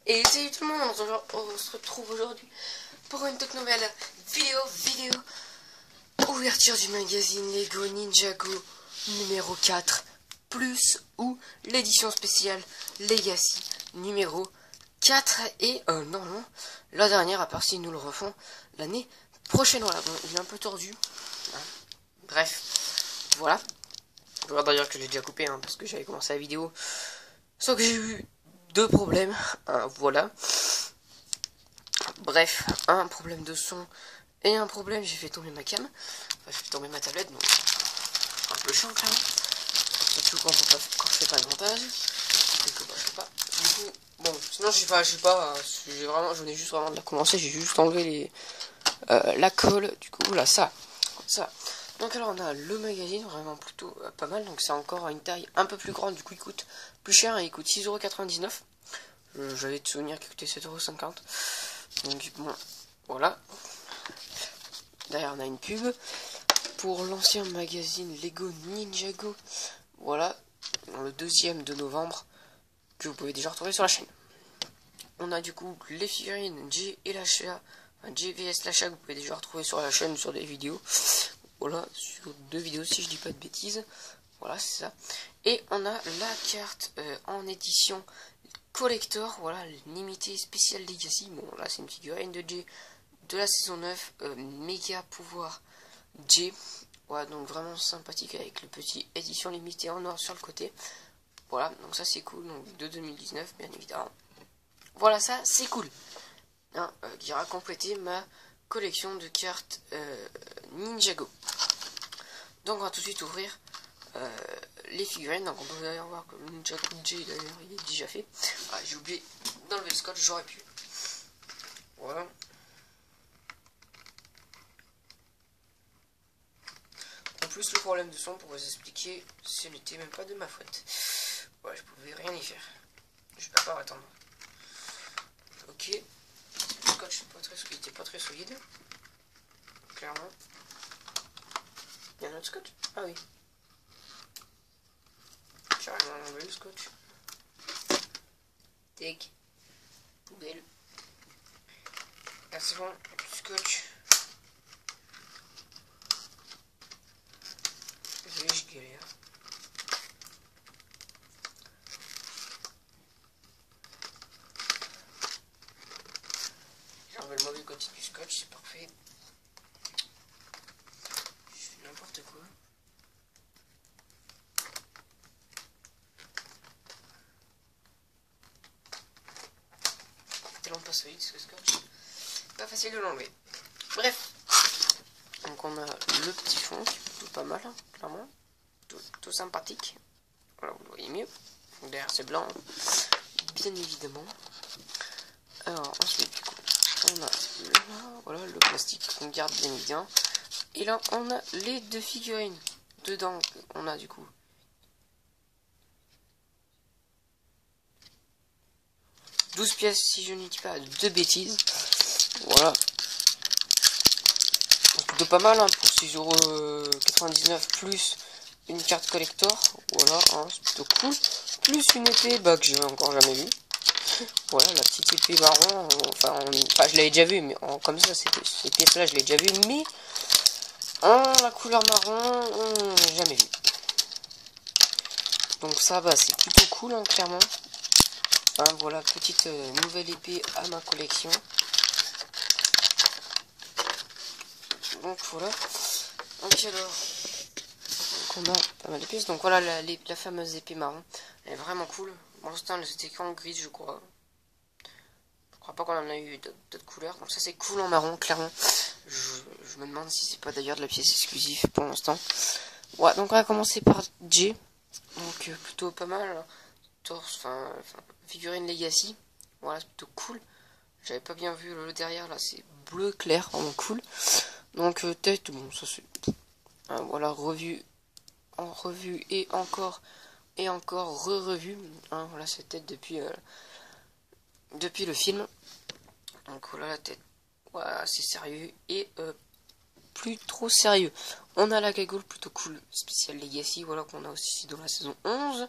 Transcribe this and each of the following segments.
Et salut tout le monde, on se retrouve aujourd'hui pour une toute nouvelle vidéo ouverture du magazine Lego Ninjago numéro 4 plus ou l'édition spéciale Legacy numéro 4 et normalement la dernière, à part si nous le refont l'année prochaine. Voilà, bon, il est un peu tordu, hein. Bref, voilà. Je vois d'ailleurs que je l'ai déjà coupé, hein, parce que j'avais commencé la vidéo, sauf que j'ai eu deux problèmes, voilà. Bref, un problème de son et un problème, j'ai fait tomber ma cam, enfin, j'ai fait tomber ma tablette, donc un peu chiant quand même, surtout quand je fais pas le montage, donc bah, je sais pas. Du coup, bon, sinon je sais pas, je venais juste vraiment de la commencer, j'ai juste enlevé la colle, du coup là ça. Donc alors on a le magazine, vraiment plutôt pas mal, donc c'est encore à une taille un peu plus grande, du coup il coûte plus cher, hein, il coûte 6,99€. J'avais de souvenir qu'il coûtait 7,50€. Donc bon, voilà. Derrière on a une pub pour l'ancien magazine Lego Ninjago. Voilà, dans le 2e de novembre, que vous pouvez déjà retrouver sur la chaîne. On a du coup les figurines J et Lacha, enfin JVS Lacha, que vous pouvez déjà retrouver sur la chaîne sur des vidéos. Voilà, sur 2 vidéos si je dis pas de bêtises. Voilà, c'est ça. Et on a la carte en édition collector, voilà, limité spécial Legacy. Bon, là c'est une figurine de J de la saison 9, méga pouvoir J. Voilà, donc vraiment sympathique avec le petit édition limitée en or sur le côté. Voilà, donc ça c'est cool, donc de 2019 bien évidemment. Voilà, ça c'est cool, hein, qui ira compléter ma collection de cartes Ninjago. Donc on va tout de suite ouvrir les figurines. Donc on peut d'ailleurs voir que le Ninjago J d'ailleurs il est déjà fait. Ah, j'ai oublié d'enlever le scotch, j'aurais pu. Voilà. En plus le problème de son, pour vous expliquer, ce n'était même pas de ma faute. Ouais, je pouvais rien y faire. Je vais pas attendre. Ok. Le scotch il était pas très solide. Clairement. Il y a un autre scotch? Ah oui. J'ai carrément enlevé le scotch. Take. Poubelle. Là c'est bon, du scotch. Désolé, je galère. J'ai enlevé le mauvais côté du scotch, c'est parfait. Je fais n'importe quoi. Tellement pas solide ce scotch. Pas facile de l'enlever. Bref. Donc on a le petit fond qui est plutôt pas mal, hein, clairement. Tout sympathique. Voilà, vous le voyez mieux. Donc derrière c'est blanc, bien évidemment. Alors ensuite du coup, on a là, voilà, le plastique qu'on garde bien bien. Et là on a les deux figurines. Dedans on a du coup 12 pièces si je ne dis pas de bêtises. Voilà. Donc plutôt pas mal, hein, pour 6,99€ plus une carte collector. Voilà, hein, c'est plutôt cool. Plus une épée que j'ai encore jamais vue. Voilà, la petite épée marron. Enfin, je l'avais déjà vue, mais comme ça, ces pièces-là, je l'ai déjà vue. Mais en la couleur marron, on n'a jamais vu. Donc ça, c'est plutôt cool, hein, clairement. Hein, voilà, petite nouvelle épée à ma collection. Donc voilà. Donc alors, on a pas mal de pièces. Donc voilà, la fameuse épée marron. Elle est vraiment cool. Pour l'instant, elle était qu'en gris, je crois. Je crois pas qu'on en a eu d'autres couleurs. Donc ça, c'est cool en marron, clairement. Je me demande si c'est pas d'ailleurs de la pièce exclusive pour l'instant. Ouais, donc on va commencer par J. Donc plutôt pas mal. Torse, enfin figurine Legacy. Voilà, c'est plutôt cool. J'avais pas bien vu le derrière, là, c'est bleu clair, vraiment cool. Donc tête, bon, ça c'est... voilà, revue en revue et encore re-revue. Hein, voilà cette tête depuis le film. Donc voilà la tête. Voilà, c'est sérieux et plus trop sérieux. On a la cagoule plutôt cool, spécial Legacy, voilà qu'on a aussi dans la saison 11.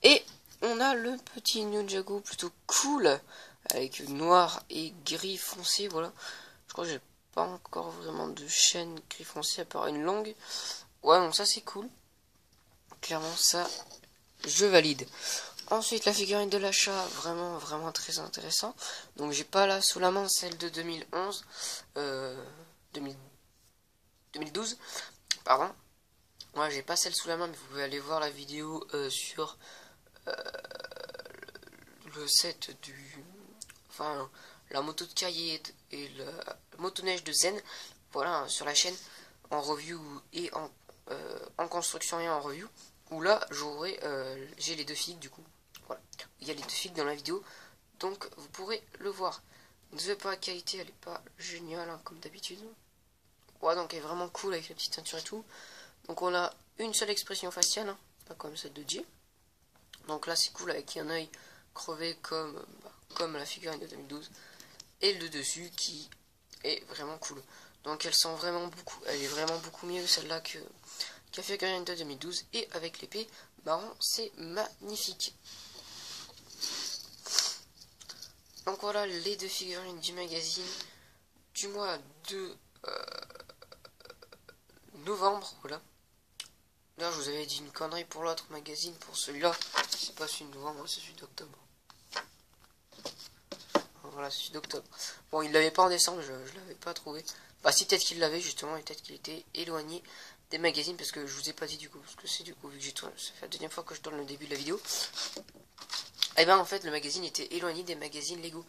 Et on a le petit Ninjago plutôt cool, avec noir et gris foncé, voilà. Je crois que j'ai pas encore vraiment de chaîne gris foncé à part une longue. Ouais, donc ça c'est cool. Clairement ça, je valide. Ensuite la figurine de l'achat, vraiment très intéressant. Donc j'ai pas là sous la main celle de 2011, 2012, pardon. Moi j'ai pas celle sous la main, mais vous pouvez aller voir la vidéo sur le set du... Enfin, la moto de Kaye et la motoneige de Zen. Voilà, sur la chaîne, en review et en construction et en review. Où là, j'ai les deux figues du coup. Voilà, il y a les deux figues dans la vidéo. Donc, vous pourrez le voir. Désolé pour la qualité, elle est pas géniale, hein, comme d'habitude. Ouais, donc elle est vraiment cool avec la petite ceinture et tout. Donc on a une seule expression faciale, hein, pas comme celle de J. Donc là c'est cool avec un œil crevé comme la figurine de 2012. Et le dessus qui est vraiment cool. Donc elle sent vraiment beaucoup, elle est vraiment beaucoup mieux celle-là que la figurine de 2012. Et avec l'épée marron, c'est magnifique. Donc voilà les deux figurines du magazine du mois de novembre, voilà. Là, je vous avais dit une connerie pour l'autre magazine, pour celui-là. C'est pas celui de novembre, c'est celui d'octobre. Voilà, c'est celui d'octobre. Bon, il l'avait pas en décembre, je l'avais pas trouvé. Bah, si, peut-être qu'il l'avait, justement, et peut-être qu'il était éloigné des magazines, parce que je vous ai pas dit du coup. Parce que c'est du coup, vu que j'ai tourné, ça fait la deuxième fois que je tourne le début de la vidéo. Et ben, en fait, le magazine était éloigné des magazines Lego.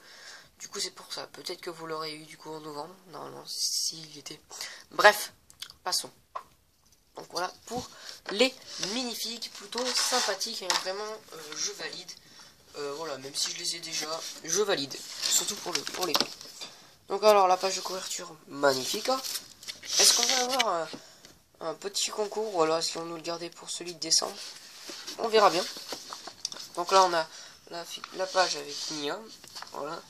Du coup, c'est pour ça. Peut-être que vous l'aurez eu, du coup, en novembre. Normalement, s'il était. Bref, passons. Donc voilà pour les minifigs plutôt sympathiques et vraiment je valide. Voilà, même si je les ai déjà, je valide. Surtout pour les prix. Donc alors la page de couverture magnifique. Hein. Est-ce qu'on va avoir un petit concours ou alors est-ce qu'on nous le garder pour celui de décembre? On verra bien. Donc là on a la page avec Nia. Voilà.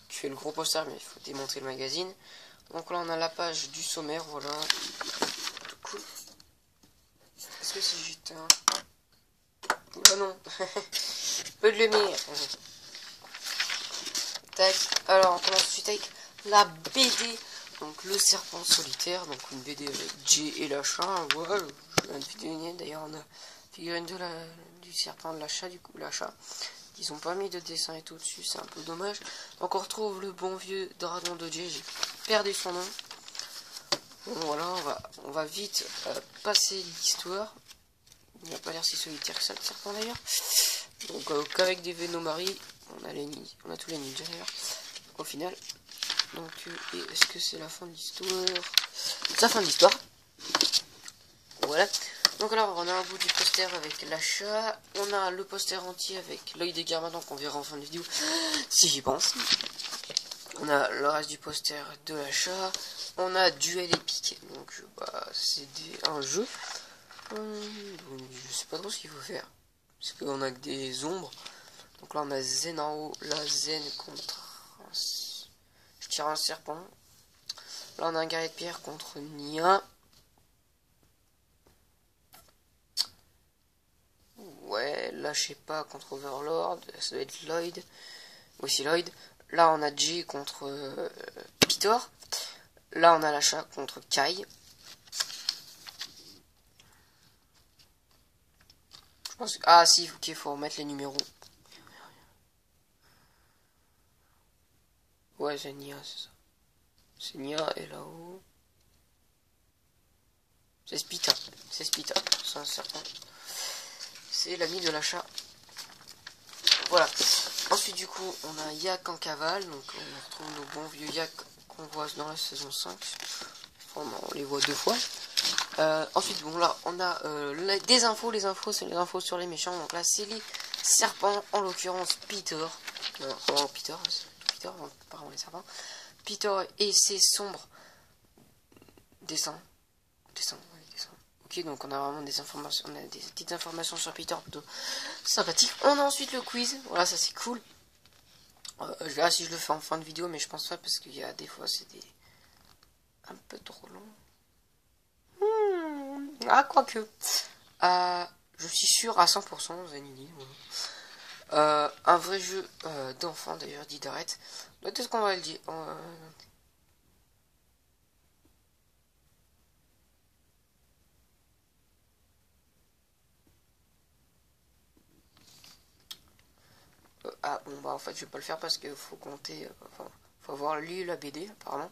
Qui fait le gros poster mais il faut démontrer le magazine. Donc là on a la page du sommaire. Voilà. Tout cool. Est-ce que si j'étais un... Oh non. Peu de lumière. Tac. Alors on commence tout de suite avec la BD. Donc le serpent solitaire. Donc une BD avec J et l'achat. Voilà. Je viens de vidéo d'ailleurs on a figurine du serpent de l'achat. Du coup l'achat. Ils ont pas mis de dessin et tout dessus. C'est un peu dommage. Donc on retrouve le bon vieux dragon de J. J'ai perdu son nom. Bon voilà. On va vite passer l'histoire. Il n'a pas l'air si solitaire que ça, le serpent d'ailleurs. Donc qu'avec des Venomaris, on a tous les ninjas d'ailleurs, au final. Donc est-ce que c'est la fin de l'histoire? C'est la fin de l'histoire. Voilà. Donc alors on a un bout du poster avec l'achat. On a le poster entier avec l'œil des gamins, donc on verra en fin de vidéo si j'y pense. On a le reste du poster de l'achat. On a duel épique. Donc bah, c'est un jeu. Je sais pas trop ce qu'il faut faire. Parce qu'on a que des ombres. Donc là on a Zen en haut. Là Zen contre... Je tire un serpent. Là on a un guerrier de pierre contre Nia. Ouais, là je sais pas, contre Overlord. Ça doit être Lloyd. Oui c'est Lloyd. Là on a J contre Pitor. Là on a l'achat contre Kai. Ah si, ok, faut remettre les numéros. Ouais, c'est Nia, c'est ça. C'est Nia et là-haut. C'est Spita. C'est Spita, c'est un serpent. C'est l'ami de l'achat. Voilà. Ensuite, du coup, on a Yak en cavale. Donc, on retrouve nos bons vieux Yak qu'on voit dans la saison 5. Enfin, on les voit deux fois. Ensuite, bon, là, on a des infos. Les infos, c'est les infos sur les méchants. Donc là, c'est les serpents, en l'occurrence Peter. Non, Peter, apparemment les serpents. Peter et ses sombres dessins. Ok, donc on a vraiment des informations, on a des petites informations sur Peter plutôt sympathiques. On a ensuite le quiz. Voilà, ça c'est cool. Je verrai si je le fais en fin de vidéo, mais je pense pas parce qu'il y a des fois c'est un peu trop long. Ah, quoique. Je suis sûr à 100%, Zanini. Voilà. Un vrai jeu d'enfant d'ailleurs, dit d'arrête. Notez ce qu'on va le dire. Ah bon bah en fait je vais pas le faire parce qu'il faut compter, enfin faut avoir lu la BD apparemment.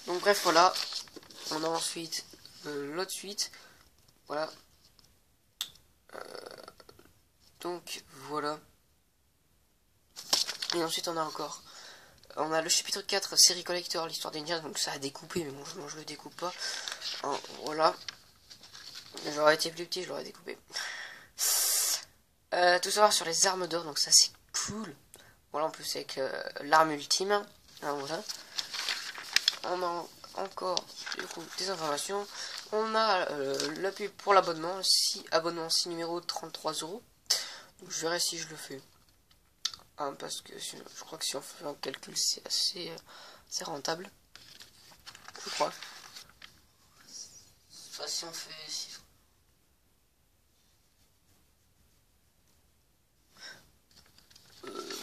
Donc bref voilà, on a ensuite l'autre suite, voilà. Donc voilà. Et ensuite on a encore, on a le chapitre 4, série collector, l'histoire d'Indiana, donc ça a découpé mais bon je le découpe pas. Hein, voilà. J'aurais été plus petit, je l'aurais découpé. Tout savoir sur les armes d'or, donc ça c'est cool. Voilà, en plus avec l'arme ultime. Hein, voilà. On a encore du coup des informations. On a la pub pour l'abonnement, 6 abonnements, 6 numéros, 33€. Donc je verrai si je le fais. Hein, parce que je crois que si on fait un calcul, c'est assez rentable. Je crois. Enfin, si on fait.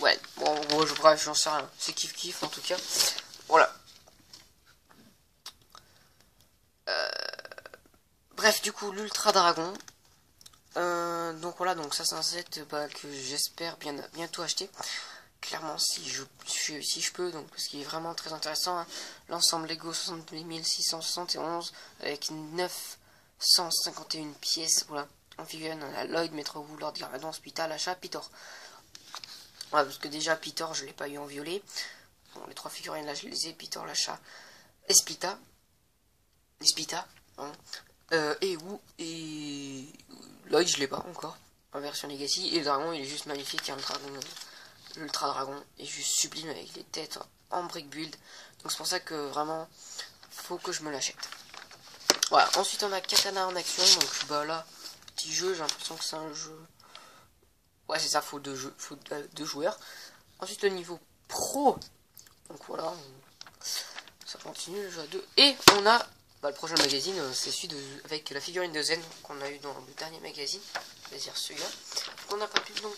Ouais, bon, bref, j'en sais rien. C'est kiff en tout cas. Voilà. Bref, du coup, l'Ultra Dragon. Donc voilà, donc ça c'est un set que j'espère bientôt acheter. Clairement, si je peux, donc parce qu'il est vraiment très intéressant. Hein. L'ensemble Lego 68 671 avec 951 pièces. Voilà. En figurine, on a Lloyd, Maître Wu, Lord Garmadon, Spital, Achat, Pitor. Voilà, parce que déjà Pitor, je l'ai pas eu en violet. Bon, les 3 figurines là, je les ai. Pitor, l'achat, Espita. Hein. Et Wu et Lloyd, je l'ai pas encore en version Legacy. Et le dragon, il est juste magnifique. Hein, l'Ultra Dragon est juste sublime avec les têtes en brick build. Donc c'est pour ça que vraiment, faut que je me l'achète. Voilà. Ensuite, on a Katana en action. Donc bah là, petit jeu. J'ai l'impression que c'est un jeu. Ouais, c'est ça. Faut deux joueurs. Ensuite, le niveau pro. Donc voilà, ça continue le jeu à 2. Et on a le prochain magazine, c'est celui avec la figurine de Zen qu'on a eu dans le dernier magazine, c'est-à-dire celui-là. On n'a pas pu donc.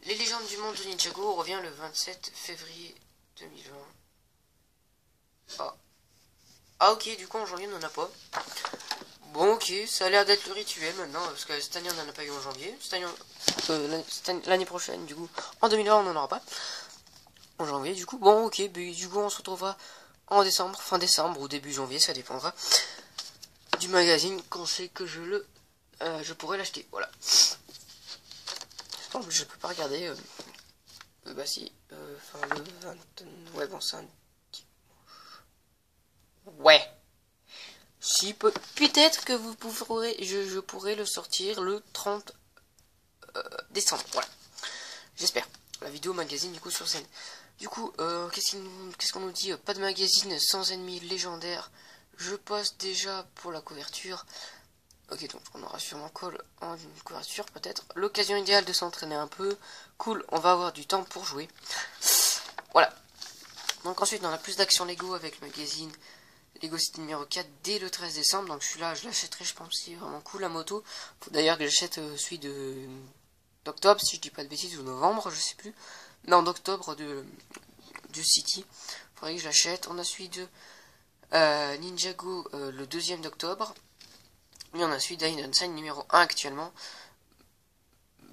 Les légendes du monde de Ninjago revient le 27 février 2020. Ah ok, du coup en janvier on n'en a pas. Bon ok, ça a l'air d'être le rituel maintenant, parce que cette année on n'en a pas eu en janvier. L'année prochaine, du coup, en 2020 on n'en aura pas. En janvier, du coup, bon ok, du coup on se retrouvera en décembre, fin décembre ou début janvier, ça dépendra du magazine quand c'est que je pourrais l'acheter. Voilà. Je peux pas regarder. Bah si. Enfin le 20. Ouais bon c'est un dimanche. Ouais. Si peut-être que vous pourrez. Je pourrais le sortir le 30 décembre. Voilà. J'espère. La vidéo magazine du coup sur scène. Du coup, qu'est-ce qu'on nous dit? Pas de magazine sans ennemis légendaires. Je poste déjà pour la couverture. Ok, donc on aura sûrement call en une couverture peut-être. L'occasion idéale de s'entraîner un peu. Cool, on va avoir du temps pour jouer. Voilà. Donc ensuite on a plus d'action Lego avec le magazine Lego City numéro 4 dès le 13 décembre. Donc celui-là je l'achèterai, je pense qu'il est vraiment cool la moto. Faut d'ailleurs que j'achète celui d'octobre si je dis pas de bêtises, ou novembre, je sais plus. Non, d'octobre du City. Faudrait que je l'achète. On a celui de Ninjago le 2e d'octobre. Et on a celui d'Ironsign numéro 1 actuellement.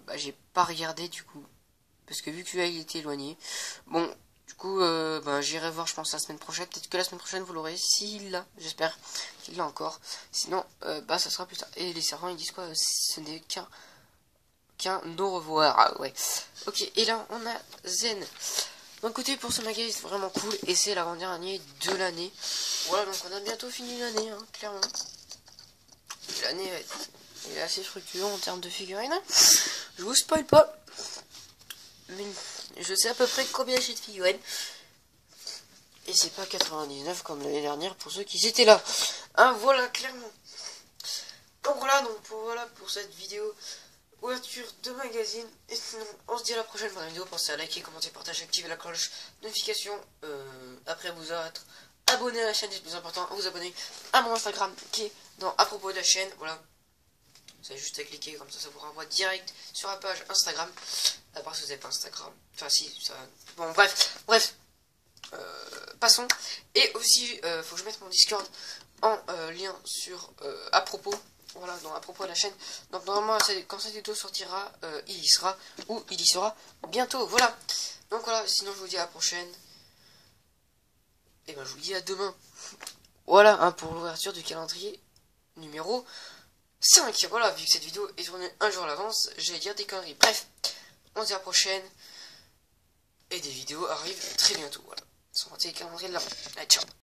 Bah, j'ai pas regardé du coup. Parce que vu que celui-là il était éloigné. Bon, du coup, j'irai voir je pense la semaine prochaine. Peut-être que la semaine prochaine vous l'aurez. S'il l'a, j'espère qu'il l'a encore. Sinon, ça sera plus tard. Et les servants ils disent quoi? Ce n'est qu'un au revoir. Ah ouais. Ok, et là on a Zen. D'un côté pour ce magazine c'est vraiment cool. Et c'est l'avant-dernier de l'année. Voilà, donc on a bientôt fini l'année, hein, clairement. L'année est assez fructueuse en termes de figurines. Je vous spoil pas. Mais je sais à peu près combien j'ai de figurines. Et c'est pas 99 comme l'année dernière pour ceux qui étaient là. Hein, voilà, clairement. Donc voilà pour cette vidéo. Ouverture de magazine. Et sinon, on se dit à la prochaine pour la vidéo. Pensez à liker, commenter, partager, activer la cloche notification. Après vous être abonné à la chaîne, c'est le plus important. Vous abonner à mon Instagram qui est à propos de la chaîne. Voilà. Vous avez juste à cliquer, comme ça vous renvoie direct sur la page Instagram. À part si vous n'avez pas Instagram. Enfin si, ça... Bon bref. Passons. Et aussi, faut que je mette mon Discord en lien sur à propos. Voilà, donc à propos de la chaîne. Donc normalement, quand cette vidéo sortira, il y sera, ou il y sera bientôt. Voilà. Donc voilà, sinon je vous dis à la prochaine. Et ben je vous dis à demain. Voilà, hein, pour l'ouverture du calendrier numéro 5. Voilà, vu que cette vidéo est tournée un jour à l'avance, j'allais dire des conneries. Bref, on se dit à la prochaine. Et des vidéos arrivent très bientôt. Voilà. Sans rater les calendriers de l'avant. Allez, ciao.